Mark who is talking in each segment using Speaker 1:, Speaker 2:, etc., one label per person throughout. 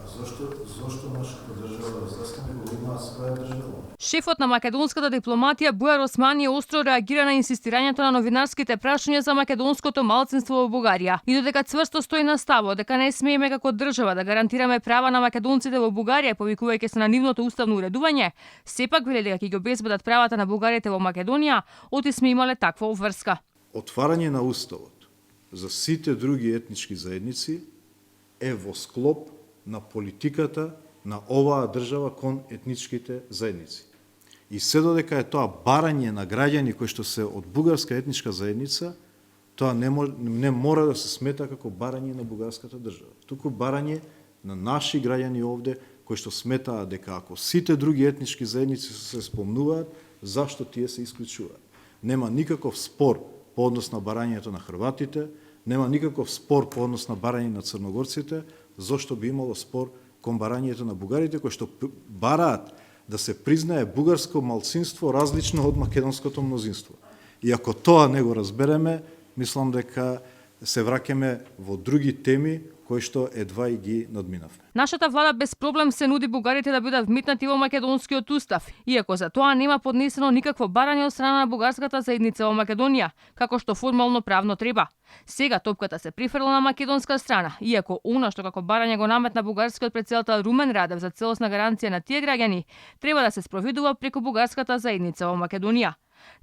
Speaker 1: Зошто нашата држава застане кога има своја држава?
Speaker 2: Шефот на македонската дипломатија Бујар Османи остро реагира на инсистирањето на новинарските прашања за македонското малцинство во Бугарија и додека цврсто стои на ставот дека не смееме како држава да гарантираме права на македонците во Бугарија, повикувајќи се на нивното уставно уредување, сепак вели дека ќе ги обезбедат правата на бугарите во Македонија, оти сме имале таква обврска.
Speaker 1: Отварање на уставот за сите други етнички заедници е во склоп на политиката на оваа држава кон етничките заедници. И се додека е тоа барање на граѓани кои што се од бугарска етничка заедница, тоа не мора да се смета како барање на бугарската држава. Туку барање на наши граѓани овде кои што сметаат дека ако сите други етнички заедници се спомнуваат, зашто тие се исклучуваат. Нема никаков спор по однос на барањето на хрватите, нема никаков спор по однос на барање на црногорците, зошто би имало спор кон барањето на бугарите кои што бараат да се признае бугарско малцинство различно од македонското мнозинство. И ако тоа не го разбереме, мислам дека се враќаме во други теми кои што едва и ги надминавме.
Speaker 2: Нашата влада без проблем се нуди бугарите да бидат вметнати во македонскиот устав, иако за тоа нема поднесено никакво барање од страна на бугарската заедница во Македонија, како што формално правно треба. Сега топката се прифрла на македонска страна, иако она што како барање го наметна бугарскиот претседател Румен Радев за целосна гаранција на тие граѓани, треба да се спроведува преку бугарската заедница во Македонија.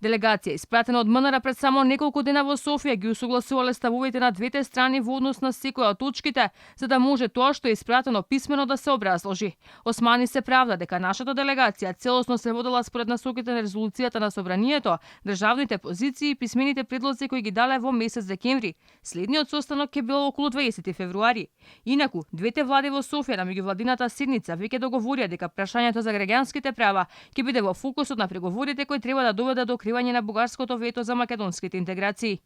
Speaker 2: Делегација испратена од МНР пред само неколку дена во Софија ги усогласувале ставовите на двете страни во однос на секоја од точките, за да може тоа што е испратено писмено да се образложи. Османи се правда дека нашата делегација целосно се водела според насоките на резолуцијата на Собранието, државните позиции и писмените предлози кои ги дале во месец декември. Следниот состанок ќе бил околу 20 февруари. Инаку, двете влади во Софија на меѓувладината седница веќе договорија дека прашањето за граѓанските права ќе биде во фокусот на преговорите кои треба да доведат до откривање на бугарското вето за македонските интеграции.